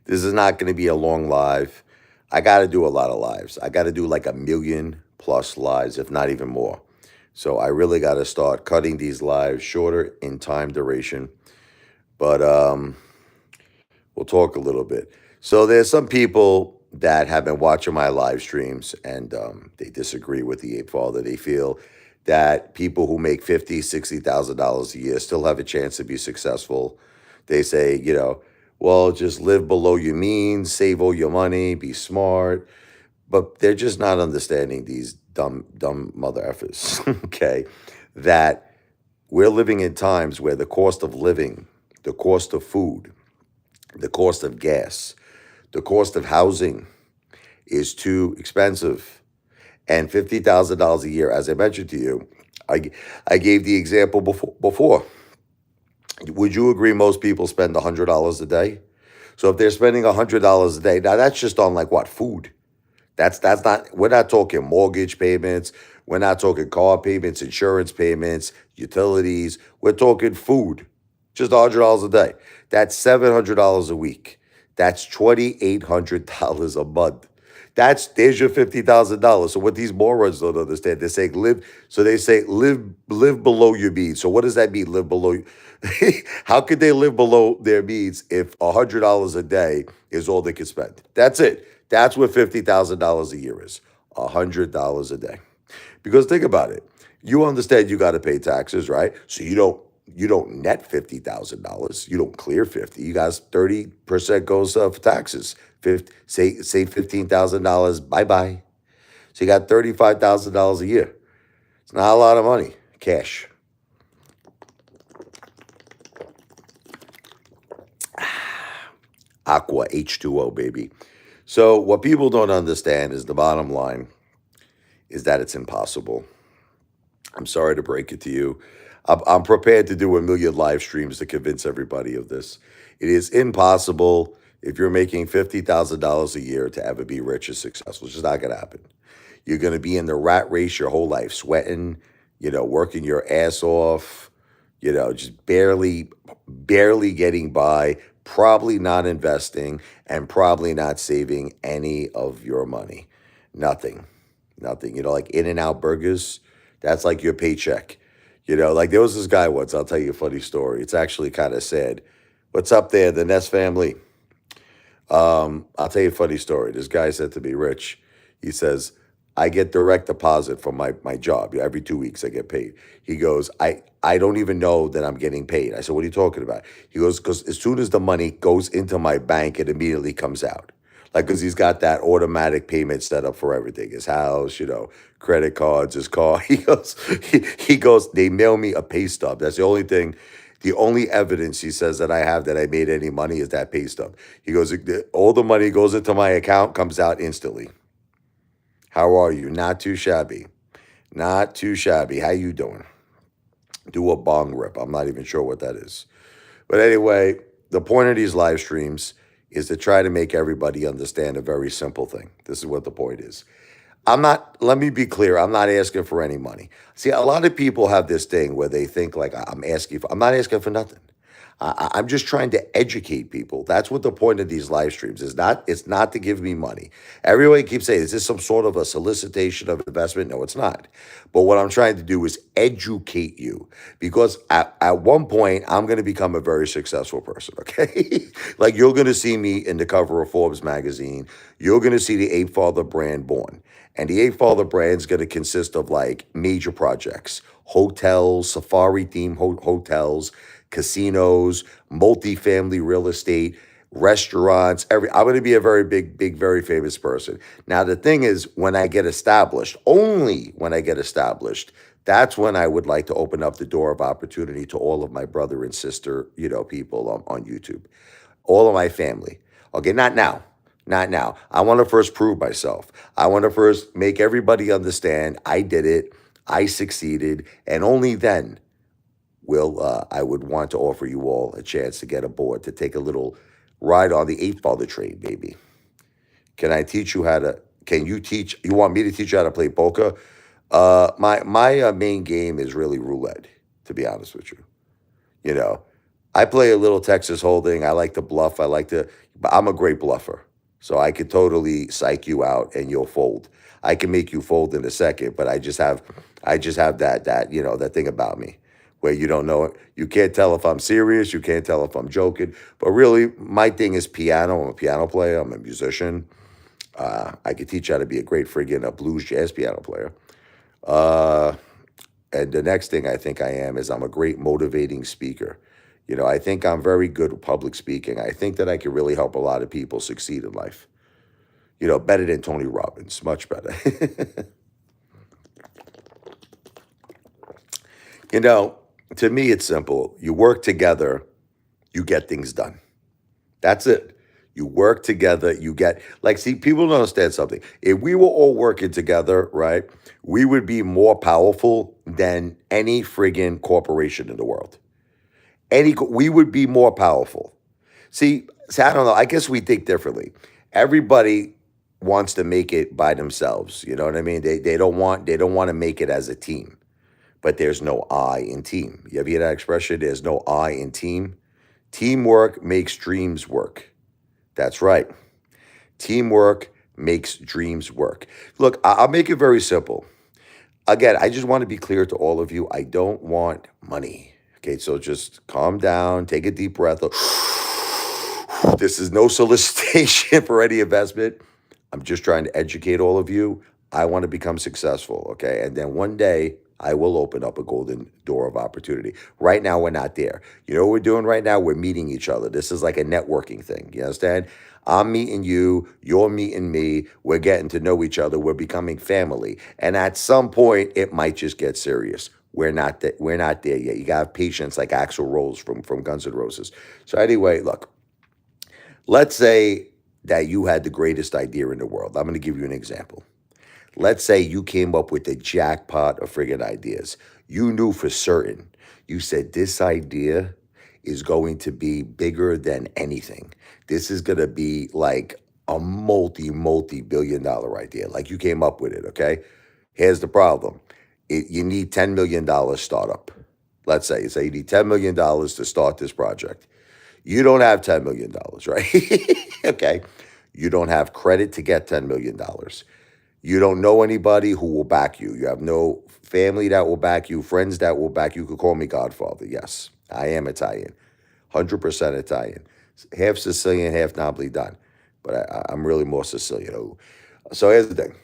This is not going to be a long live. I got to do a lot of lives. I got to do like a million plus lives, if not even more. So I really got to start cutting these lives shorter in time duration. But we'll talk a little bit. So there's some people that have been watching my live streams and they disagree with the Ape Father. They feel that people who make $50,000, $60,000 a year still have a chance to be successful. They say, well, just live below your means, save all your money, be smart. But they're just not understanding these dumb mother effers, okay? That we're living in times where the cost of living, the cost of food, the cost of gas, the cost of housing is too expensive. And $50,000 a year, as I mentioned to you, I gave the example before. Would you agree most people spend $100 a day? So if they're spending $100 a day, now that's just on like what, food? That's not, we're not talking mortgage payments, we're not talking car payments, insurance payments, utilities. We're talking food. Just $100 a day. That's $700 a week. That's $2,800 a month. There's your $50,000. So what these morons don't understand, they say live. So they say live below your means. So what does that mean? Live below. How could they live below their means if $100 a day is all they can spend? That's it. That's what $50,000 a year is. $100 a day. Because think about it. You understand you got to pay taxes, right? So you don't net $50,000. You don't clear 50. You guys 30% goes for taxes. Say $15,000. Bye bye. So you got $35,000 a year. It's not a lot of money, cash. Aqua H2O, baby. So what people don't understand is the bottom line is that it's impossible. I'm sorry to break it to you. I'm prepared to do a million live streams to convince everybody of this. It is impossible if you're making $50,000 a year to ever be rich or successful. It's just not going to happen. You're going to be in the rat race your whole life, sweating, working your ass off, just barely getting by, probably not investing, and probably not saving any of your money. Nothing. Nothing. Like In and Out burgers, that's like your paycheck. Like there was this guy once, I'll tell you a funny story. It's actually kind of sad. What's up there, the Ness family? I'll tell you a funny story. This guy said to me, Rich, he says, I get direct deposit from my job. Every 2 weeks I get paid. He goes, I don't even know that I'm getting paid. I said, what are you talking about? He goes, because as soon as the money goes into my bank, it immediately comes out. Like, because he's got that automatic payment set up for everything, his house, credit cards, his car. He goes, they mail me a pay stub. That's the only thing. The only evidence he says that I have that I made any money is that pay stub. He goes, all the money goes into my account, comes out instantly. How are you? Not too shabby. Not too shabby. How you doing? Do a bong rip. I'm not even sure what that is. But anyway, the point of these live streams is to try to make everybody understand a very simple thing. This is what the point is. Let me be clear, I'm not asking for any money. See, a lot of people have this thing where they think like I'm not asking for nothing. I'm just trying to educate people. That's what the point of these live streams is. It's not to give me money. Everybody keeps saying, is this some sort of a solicitation of investment? No, it's not. But what I'm trying to do is educate you because at one point, I'm going to become a very successful person, okay? Like you're going to see me in the cover of Forbes magazine. You're going to see the Ape Father brand born. And the Ape Father brand is going to consist of like major projects, hotels, safari themed hotels, casinos, multifamily real estate, restaurants, I'm going to be a very big, very famous person. Now, the thing is, when I get established, only when I get established, that's when I would like to open up the door of opportunity to all of my brother and sister, people on YouTube, all of my family. Okay, not now. Not now. I want to first prove myself. I want to first make everybody understand I did it, I succeeded, and only then I would want to offer you all a chance to get aboard, to take a little ride on the Ape Father train, baby. Can you want me to teach you how to play poker? My main game is really roulette, to be honest with you. You know, I play a little Texas Hold'em. I like to bluff. but I'm a great bluffer. So I could totally psych you out and you'll fold. I can make you fold in a second, but I just have that thing about me where you don't know it. You can't tell if I'm serious, you can't tell if I'm joking. But really, my thing is piano. I'm a piano player, I'm a musician. I could teach you how to be a great friggin' a blues jazz piano player. Uh, and the next thing I think I am is I'm a great motivating speaker. I think I'm very good at public speaking. I think that I can really help a lot of people succeed in life. Better than Tony Robbins, much better. you know, to me, it's simple. You work together, you get things done. That's it. You work together, you get, like, see, people don't understand something. If we were all working together, right, we would be more powerful than any friggin' corporation in the world. We would be more powerful. See, I don't know. I guess we think differently. Everybody wants to make it by themselves. You know what I mean? They don't want to make it as a team. But there's no I in team. You ever hear that expression? There's no I in team. Teamwork makes dreams work. That's right. Teamwork makes dreams work. Look, I'll make it very simple. Again, I just want to be clear to all of you. I don't want money. Okay, so just calm down, take a deep breath. This is no solicitation for any investment. I'm just trying to educate all of you. I want to become successful, okay? And then one day I will open up a golden door of opportunity. Right now, we're not there. You know what we're doing right now? We're meeting each other. This is like a networking thing. You understand? I'm meeting you, you're meeting me, we're getting to know each other, we're becoming family. And at some point, it might just get serious. We're not there yet. You gotta have patience like Axl Rose from Guns N' Roses. So anyway, look, let's say that you had the greatest idea in the world. I'm gonna give you an example. Let's say you came up with the jackpot of friggin' ideas. You knew for certain. You said, this idea is going to be bigger than anything. This is going to be like a multi billion-dollar idea. Like you came up with it, okay? Here's the problem. You need $10 million startup. Let's say you need $10 million to start this project. You don't have $10 million, right? Okay. You don't have credit to get $10 million. You don't know anybody who will back you. You have no family that will back you, friends that will back you. You could call me Godfather. Yes, I am Italian, 100% Italian. Half Sicilian, half Napolitan. But I'm really more Sicilian. So here's the thing.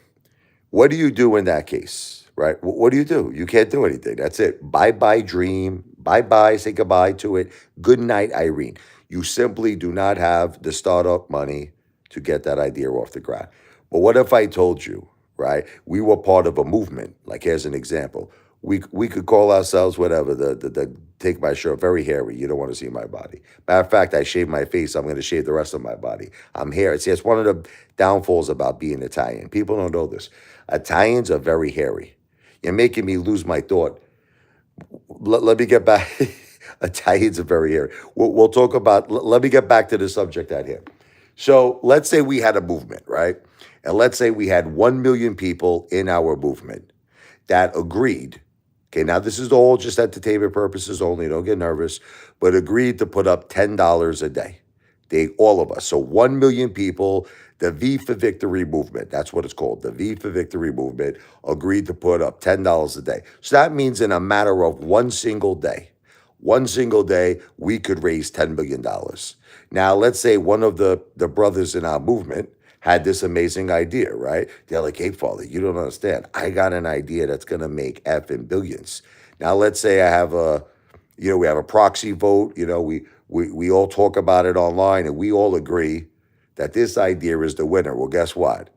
What do you do in that case, right? What do you do? You can't do anything. That's it. Bye-bye dream. Bye-bye. Say goodbye to it. Good night, Irene. You simply do not have the startup money to get that idea off the ground. But what if I told you, right? We were part of a movement. Like here's an example. We could call ourselves whatever. The take my shirt very hairy. You don't want to see my body. Matter of fact, I shave my face. I'm going to shave the rest of my body. I'm hairy. See, it's one of the downfalls about being Italian. People don't know this. Italians are very hairy. You're making me lose my thought. Let me get back. Italians are very hairy. We'll talk about. Let me get back to the subject at hand. So let's say we had a movement, right? And let's say we had 1 million people in our movement that agreed. Okay, now this is all just entertainment purposes only. Don't get nervous, but agreed to put up $10 a day. All of us. So 1 million people, the V for Victory movement, that's what it's called. The V for Victory movement agreed to put up $10 a day. So that means in a matter of one single day, we could raise $10 million. Now, let's say one of the brothers in our movement had this amazing idea, right? They're like, hey, Father, you don't understand. I got an idea that's going to make effing billions. Now, let's say I have we have a proxy vote. We all talk about it online and we all agree that this idea is the winner. Well, guess what?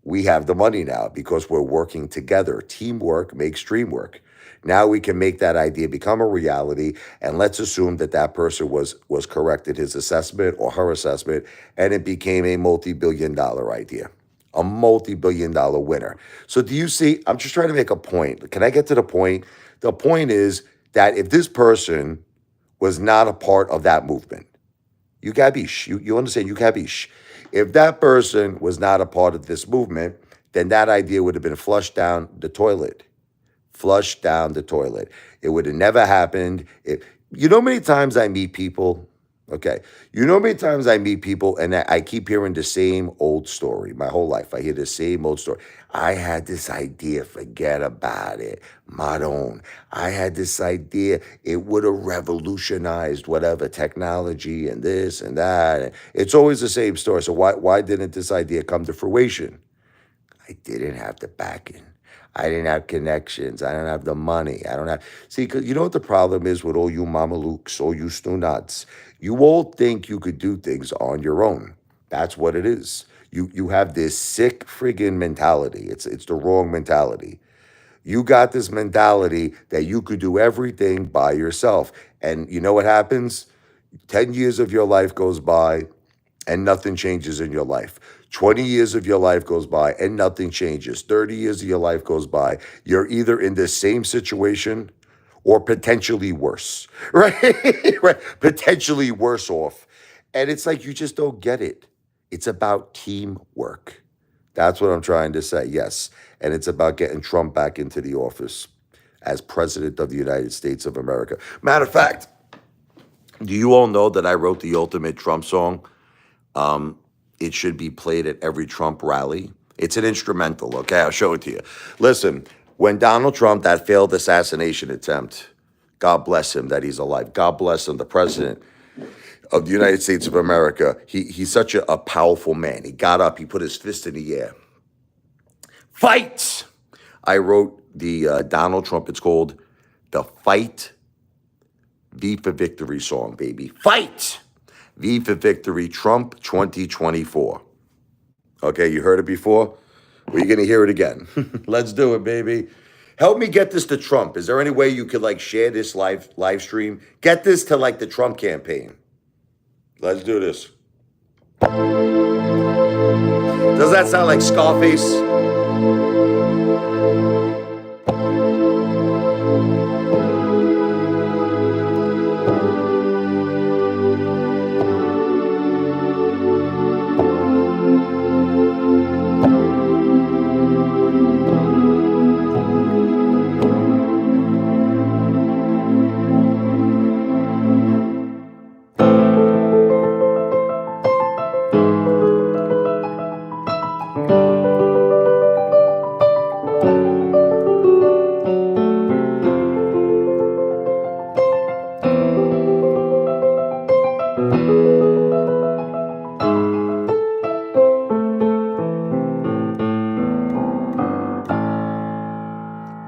We have the money now because we're working together. Teamwork makes dream work. Now we can make that idea become a reality, and let's assume that that person was correct in his assessment or her assessment, and it became a multi-billion-dollar idea, a multi-billion-dollar winner. So do you see? I'm just trying to make a point. Can I get to the point? The point is that if this person was not a part of that movement, you gabish. You understand? You gabish. If that person was not a part of this movement, then that idea would have been flushed down the toilet. Flushed down the toilet. It would have never happened. You know how many times I meet people Okay. You know how many times I meet people and I keep hearing the same old story my whole life. I hear the same old story. I had this idea, forget about it. Maron. I had this idea, it would have revolutionized whatever technology and this and that. It's always the same story. So why didn't this idea come to fruition? I didn't have the backing. I didn't have connections. I don't have the money. I don't have. See, because you know what the problem is with all you mamalukes, all you stunuts? You all think you could do things on your own. That's what it is. You have this sick friggin' mentality. It's the wrong mentality. You got this mentality that you could do everything by yourself. And you know what happens? 10 years of your life goes by and nothing changes in your life. 20 years of your life goes by and nothing changes. 30 years of your life goes by. You're either in the same situation or potentially worse, right? Right? Potentially worse off. And it's like you just don't get it. It's about teamwork. That's what I'm trying to say. Yes. And it's about getting Trump back into the office as president of the United States of America. Matter of fact, do you all know that I wrote the ultimate Trump song? It should be played at every Trump rally. It's an instrumental, okay? I'll show it to you. Listen, when Donald Trump, that failed assassination attempt, God bless him that he's alive. God bless him, the president of the United States of America. He's such a powerful man. He got up, he put his fist in the air. Fight! I wrote the Donald Trump, it's called the Fight V for Victory song, baby. Fight! V for Victory, Trump 2024. Okay, you heard it before? Well, you're going to hear it again. Let's do it, baby. Help me get this to Trump. Is there any way you could like share this live stream? Get this to like the Trump campaign. Let's do this. Does that sound like Scarface?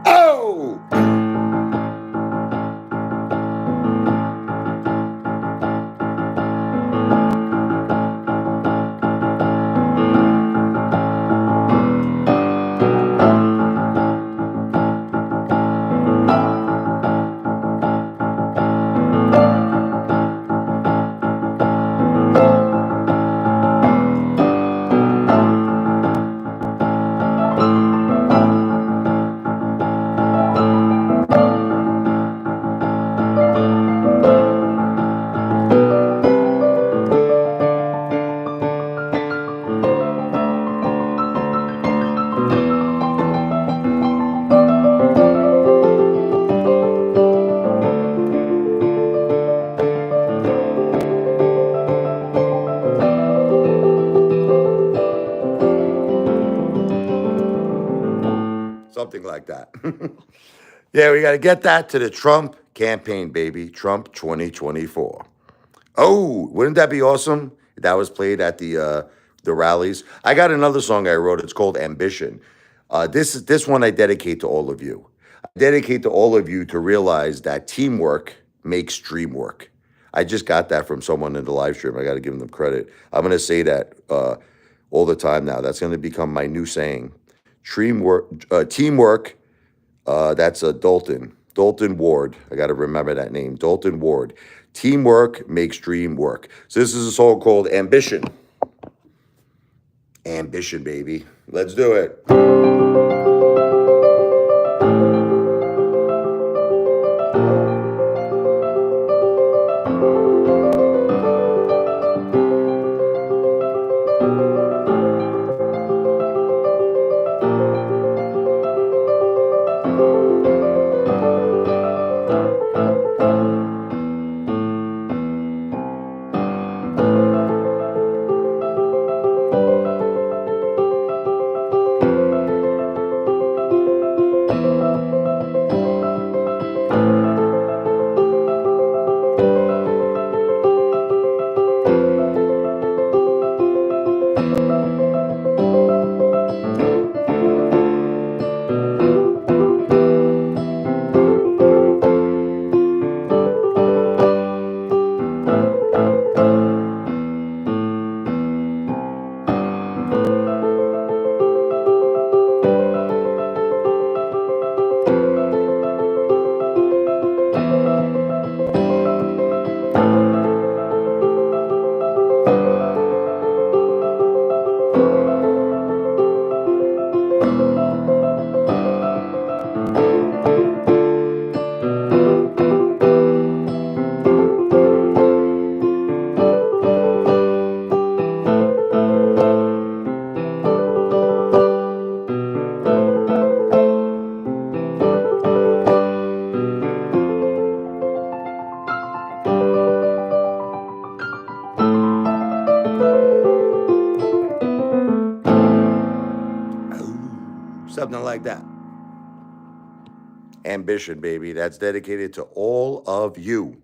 Oh! Something like that. Yeah, we got to get that to the Trump campaign, baby. Trump 2024. Oh, wouldn't that be awesome? That was played at the rallies. I got another song I wrote. It's called Ambition. This one I dedicate to all of you. I dedicate to all of you to realize that teamwork makes dream work. I just got that from someone in the live stream. I got to give them credit. I'm going to say that all the time now. That's going to become my new saying. Teamwork. That's Dalton. Dalton Ward. I got to remember that name. Dalton Ward. Teamwork makes dream work. So this is a song called Ambition. Ambition, baby. Let's do it. Something like that. Ambition, baby. That's dedicated to all of you.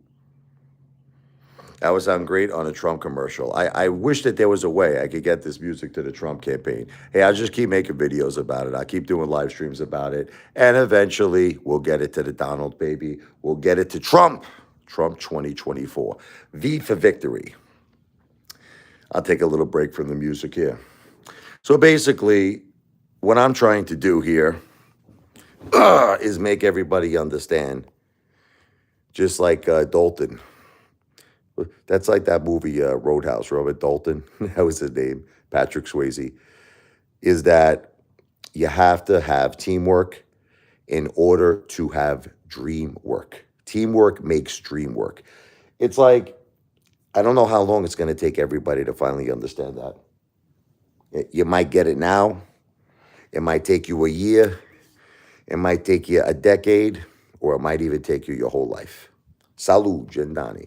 That would sound great on a Trump commercial. I wish that there was a way I could get this music to the Trump campaign. Hey, I'll just keep making videos about it. I'll keep doing live streams about it. And eventually we'll get it to the Donald, baby. We'll get it to Trump. Trump 2024. V for victory. I'll take a little break from the music here. So basically, what I'm trying to do here is make everybody understand, just like Dalton. That's like that movie Roadhouse, Robert Dalton, that was his name, Patrick Swayze, is that you have to have teamwork in order to have dream work. Teamwork makes dream work. It's like, I don't know how long it's going to take everybody to finally understand that. You might get it now. It might take you a year. It might take you a decade, or it might even take you your whole life. Salud, Gendani.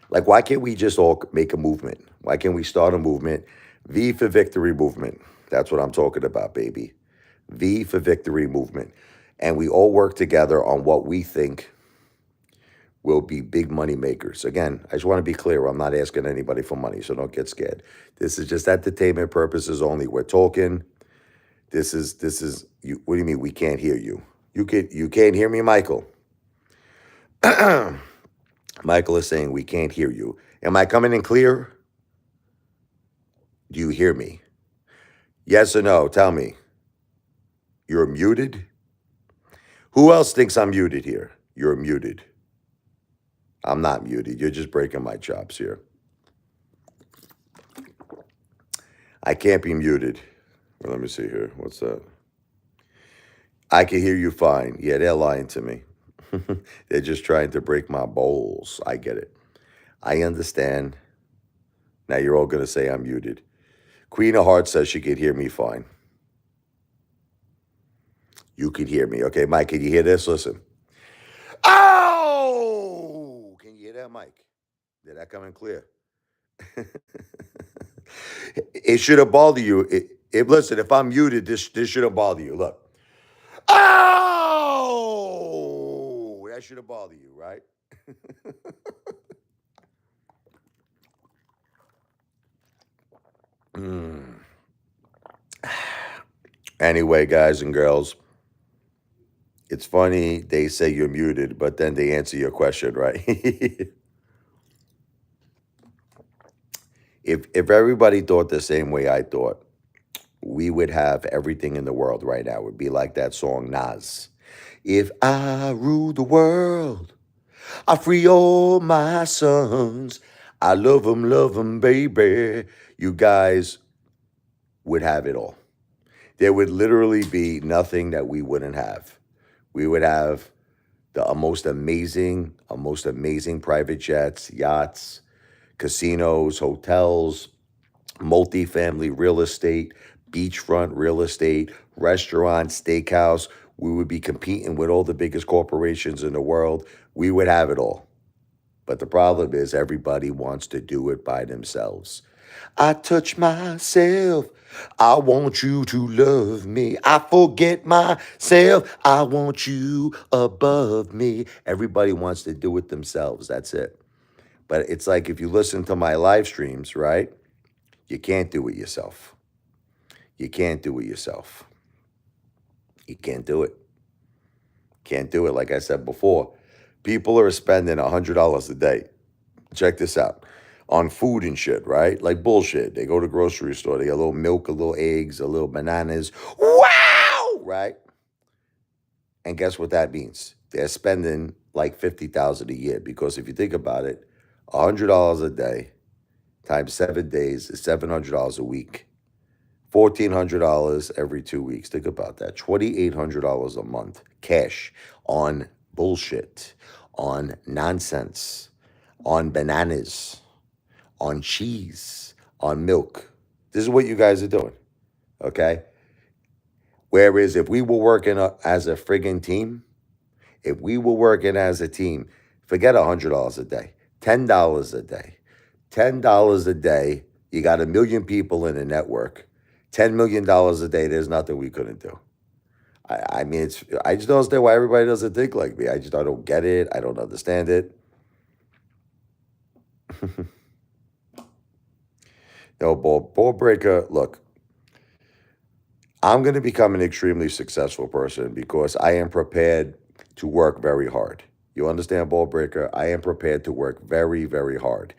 Like, why can't we just all make a movement? Why can't we start a movement? V for victory movement. That's what I'm talking about, baby. V for victory movement. And we all work together on what we think will be big money makers. Again, I just want to be clear. I'm not asking anybody for money, so don't get scared. This is just entertainment purposes only. We're talking. This is you. What do you mean we can't hear you? You can't hear me, Michael? Michael is saying we can't hear you. Am I coming in clear? Do you hear me? Yes or no? Tell me. You're muted? Who else thinks I'm muted here? You're muted. I'm not muted. You're just breaking my chops here. I can't be muted. Well, let me see here. What's that? I can hear you fine. Yeah, they're lying to me. They're just trying to break my balls. I get it. I understand. Now you're all going to say I'm muted. Queen of Hearts says she could hear me fine. You could hear me. Okay, Mike, can you hear this? Listen. Oh! Can you hear that, Mike? Did that come in clear? It should have bothered you. Listen, if I'm muted, this shouldn't bother you. Look. Oh! That should have bothered you, right? Anyway, guys and girls, it's funny they say you're muted, but then they answer your question, right? If everybody thought the same way I thought, we would have everything in the world right now. It would be like that song Nas. If I rule the world, I free all my sons. I love them, baby. You guys would have it all. There would literally be nothing that we wouldn't have. We would have the most amazing private jets, yachts, casinos, hotels, multifamily real estate, beachfront real estate, restaurant, steakhouse. We would be competing with all the biggest corporations in the world. We would have it all. But the problem is everybody wants to do it by themselves. I touch myself. I want you to love me. I forget myself. I want you above me. Everybody wants to do it themselves. That's it. But it's like if you listen to my live streams, right? You can't do it yourself. You can't do it yourself. You can't do it. Can't do it. Like I said before, people are spending $100 a day. Check this out. On food and shit, right? Like bullshit. They go to the grocery store. They get a little milk, a little eggs, a little bananas. Wow! Right? And guess what that means? They're spending like $50,000 a year. Because if you think about it, $100 a day times 7 days is $700 a week. $1,400 every 2 weeks. Think about that. $2,800 a month cash on bullshit, on nonsense, on bananas, on cheese, on milk. This is what you guys are doing, okay? Whereas if we were working as a friggin' team, forget $100 a day, $10 a day. $10 a day, you got 1 million people in a network. $10 million a day, there's nothing we couldn't do. I mean, I just don't understand why everybody doesn't think like me. I don't get it. I don't understand it. No, ball breaker. Look, I'm going to become an extremely successful person because I am prepared to work very hard. You understand, ball breaker? I am prepared to work very, very hard.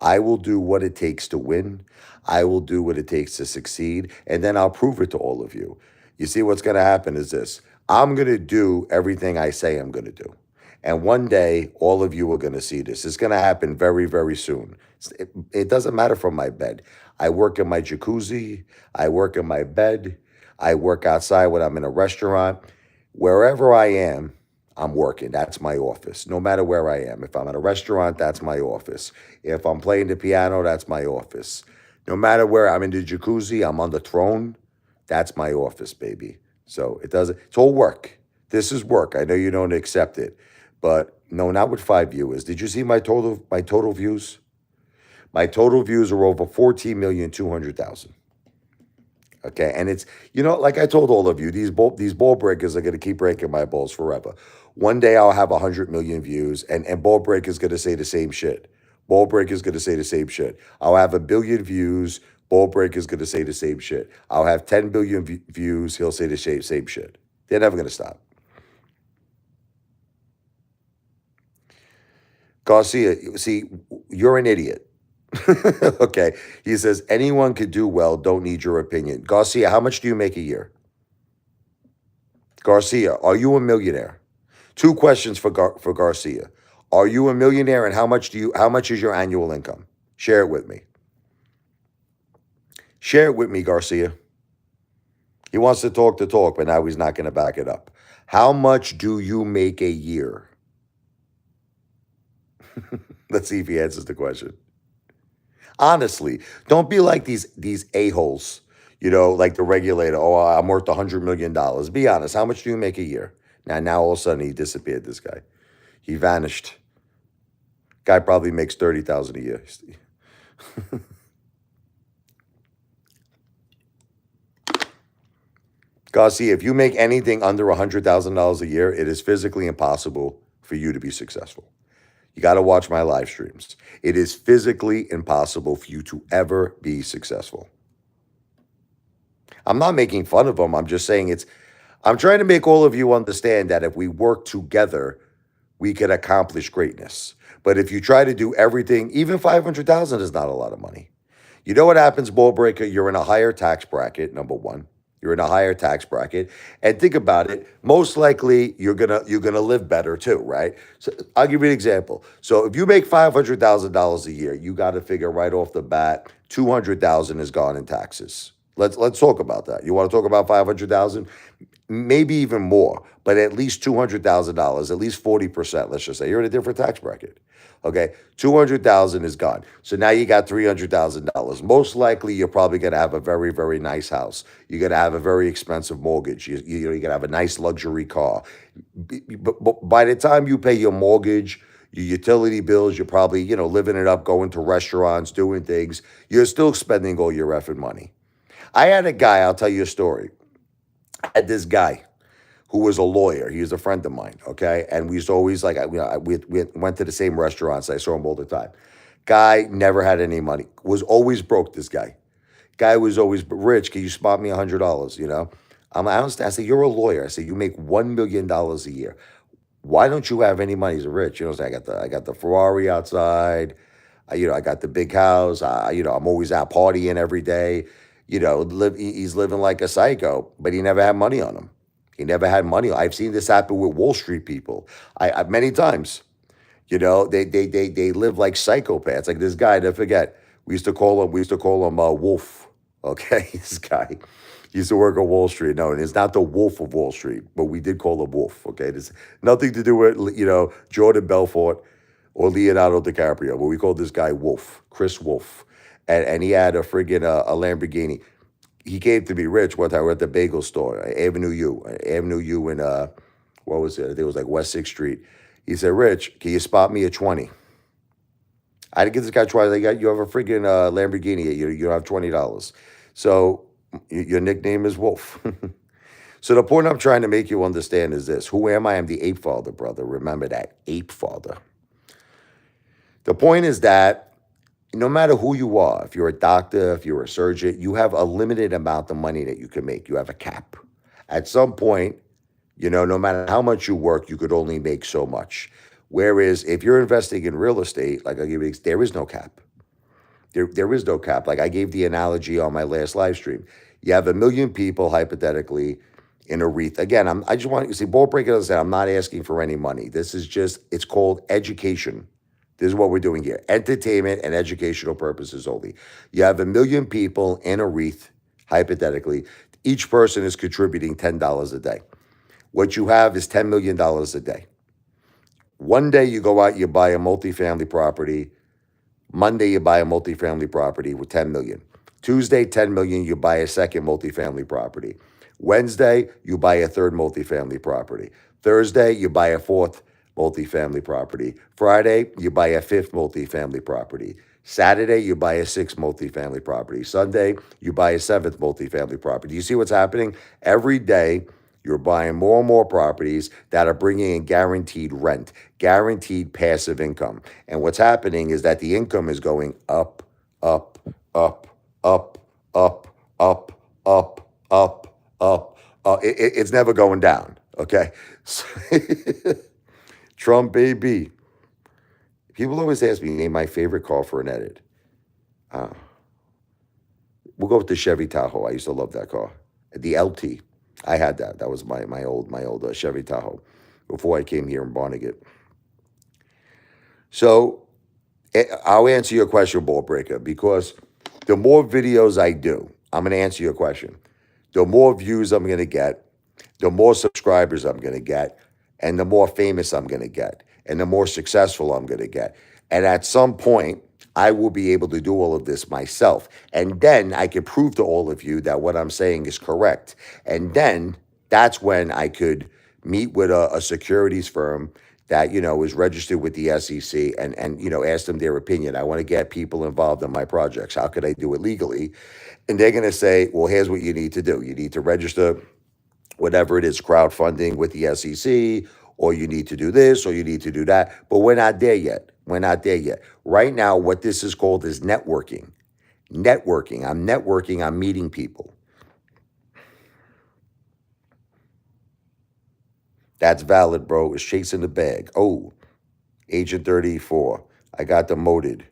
I will do what it takes to win. I will do what it takes to succeed, and then I'll prove it to all of you. You see, what's going to happen is this: I'm going to do everything I say I'm going to do. And one day, all of you are going to see this. It's going to happen very, very soon. It doesn't matter from my bed. I work in my jacuzzi. I work in my bed. I work outside when I'm in a restaurant. Wherever I am, I'm working. That's my office. No matter where I am. If I'm at a restaurant, that's my office. If I'm playing the piano, that's my office. No matter where I'm in the jacuzzi, I'm on the throne, that's my office, baby. So it's all work. This is work. I know you don't accept it. But no, not with 5 viewers. Did you see my total views? My total views are over 14,200,000. Okay, and it's like I told all of you, these ball breakers are going to keep breaking my balls forever. One day I'll have 100 million views, and ball breaker's going to say the same shit. Ball breaker's going to say the same shit. I'll have 1 billion views. Ball breaker's going to say the same shit. I'll have 10 billion views. He'll say the same shit. They're never going to stop. Garcia, see, you're an idiot. Okay. He says, anyone could do well, don't need your opinion. Garcia, how much do you make a year? Garcia, are you a millionaire? Two questions for Garcia. Are you a millionaire, and how much is your annual income? Share it with me. Share it with me, Garcia. He wants to talk, but now he's not going to back it up. How much do you make a year? Let's see if he answers the question. Honestly, don't be like these a-holes, like the regulator. Oh, I'm worth $100 million. Be honest. How much do you make a year? Now all of a sudden he disappeared. This guy, he vanished. Guy probably makes 30,000 a year. Garcia, if you make anything under $100,000 a year, it is physically impossible for you to be successful. You got to watch my live streams. It is physically impossible for you to ever be successful. I'm not making fun of them. I'm just saying I'm trying to make all of you understand that if we work together, we can accomplish greatness. But if you try to do everything, even 500,000 is not a lot of money. You know what happens, ball breaker? You're in a higher tax bracket, number one. You're in a higher tax bracket. And think about it. Most likely you're gonna live better too, right? So I'll give you an example. So if you make $500,000 a year, you got to figure right off the bat, 200,000 is gone in taxes. Let's talk about that. You want to talk about 500,000? Maybe even more, but at least $200,000, at least 40%, let's just say. You're in a different tax bracket. Okay, 200,000 is gone. So now you got $300,000. Most likely, you're probably going to have a very, very nice house. You're going to have a very expensive mortgage. You're going to have a nice luxury car. But by the time you pay your mortgage, your utility bills, you're probably living it up, going to restaurants, doing things. You're still spending all your effing money. I had a guy. I'll tell you a story. I had this guy who was a lawyer. He was a friend of mine, okay? And we used to always, we went to the same restaurants. I saw him all the time. Guy never had any money. Was always broke, this guy. Guy was always rich. Can you spot me $100, I understand. I said, you're a lawyer. I said, you make $1 million a year. Why don't you have any money? He's rich. So I got the Ferrari outside. I got the big house. I'm always out partying every day. He's living like a psycho, but he never had money on him. He never had money. I've seen this happen with Wall Street people. I many times. They live like psychopaths. Like this guy, I never forget. We used to call him Wolf. Okay, this guy. He used to work on Wall Street. No, and it's not the Wolf of Wall Street, but we did call him Wolf. Okay, there's nothing to do with Jordan Belfort or Leonardo DiCaprio, but we called this guy Wolf, Chris Wolf, and he had a friggin' a Lamborghini. He came to be rich one time. We're at the bagel store, Avenue U in what was it? I think it was like West 6th Street. He said, "Rich, can you spot me a 20?" I had to give this guy 20. You have a freaking Lamborghini. You don't have $20. So Your nickname is Wolf. So the point I'm trying to make you understand is this. Who am I? I'm the Apefather, brother. Remember that. Apefather. The point is that no matter who you are, if you're a doctor, if you're a surgeon, you have a limited amount of money that you can make. You have a cap. At some point, no matter how much you work, you could only make so much. Whereas if you're investing in real estate, like I'll give you, there is no cap. There is no cap. Like I gave the analogy on my last live stream. You have 1 million people hypothetically in a REIT. Again, I just want you to see, ball breaking does that. I'm not asking for any money. This is just, it's called education. This is what we're doing here. Entertainment and educational purposes only. You have 1 million people in a REIT, hypothetically. Each person is contributing $10 a day. What you have is $10 million a day. One day you go out, you buy a multifamily property. Monday, you buy a multifamily property with 10 million. Tuesday, 10 million, you buy a second multifamily property. Wednesday, you buy a third multifamily property. Thursday, you buy a fourth multifamily property. Friday, you buy a fifth multifamily property. Saturday, you buy a sixth multifamily property. Sunday, you buy a seventh multifamily property. You see what's happening? Every day, you're buying more and more properties that are bringing in guaranteed rent, guaranteed passive income. And what's happening is that the income is going up, up, up, up, up, up, up, up, up. It's never going down, okay? So Trump, baby. People always ask me, name my favorite car for an edit. We'll go with the Chevy Tahoe. I used to love that car. The LT. I had that. That was my old Chevy Tahoe before I came here in Barnegat. So I'll answer your question, Ball Breaker, because the more videos I do, I'm going to answer your question. The more views I'm going to get, the more subscribers I'm going to get, and the more famous I'm going to get, and the more successful I'm going to get. And at some point, I will be able to do all of this myself. And then I can prove to all of you that what I'm saying is correct. And then that's when I could meet with a securities firm that, is registered with the SEC and ask them their opinion. I want to get people involved in my projects. How could I do it legally? And they're going to say, well, here's what you need to do. You need to register whatever it is, crowdfunding with the SEC, or you need to do this, or you need to do that. But we're not there yet. We're not there yet. Right now, what this is called is networking. Networking. I'm networking. I'm meeting people. That's valid, bro. It's chasing the bag. Oh, Agent 34. I got demoted.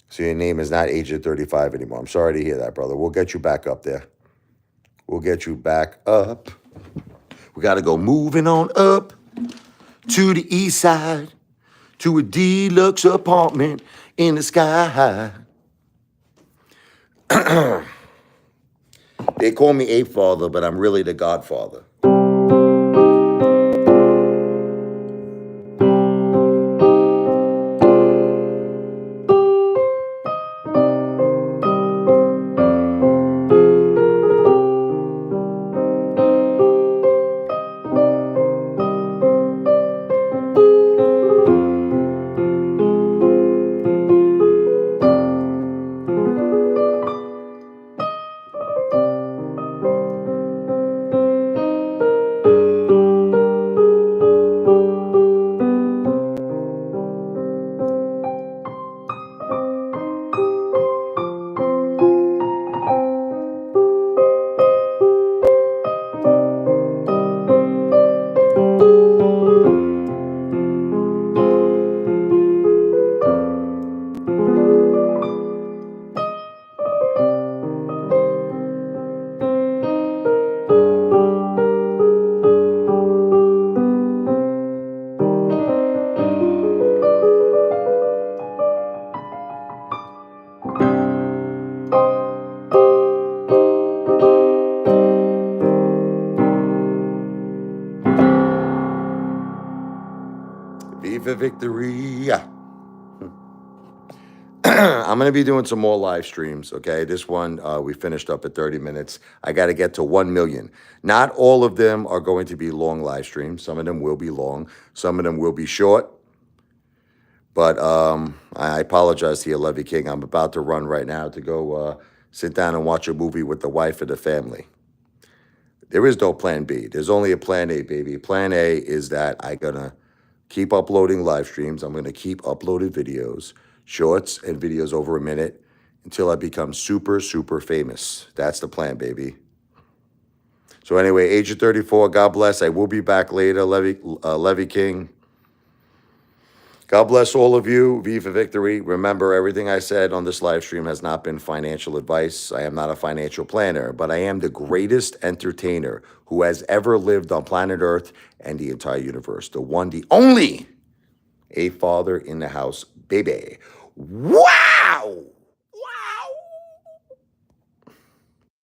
So your name is not Agent 35 anymore. I'm sorry to hear that, brother. We'll get you back up there. We'll get you back up. We got to go moving on up to the east side, to a deluxe apartment in the sky. They call me Apefather, but I'm really the Godfather. Viva Victory. I'm going to be doing some more live streams, okay? This one, we finished up at 30 minutes. I got to get to 1 million. Not all of them are going to be long live streams. Some of them will be long. Some of them will be short. But I apologize to you, Levy King. I'm about to run right now to go sit down and watch a movie with the wife or the family. There is no plan B. There's only a plan A, baby. Plan A is that I'm going to keep uploading live streams. I'm going to keep uploading videos, shorts and videos over a minute until I become super, super famous. That's the plan, baby. So anyway, age of 34, God bless. I will be back later, Levy King. God bless all of you. Viva Victory. Remember, everything I said on this live stream has not been financial advice. I am not a financial planner, but I am the greatest entertainer who has ever lived on planet Earth and the entire universe. The one, the only Apefather in the house, baby. Wow!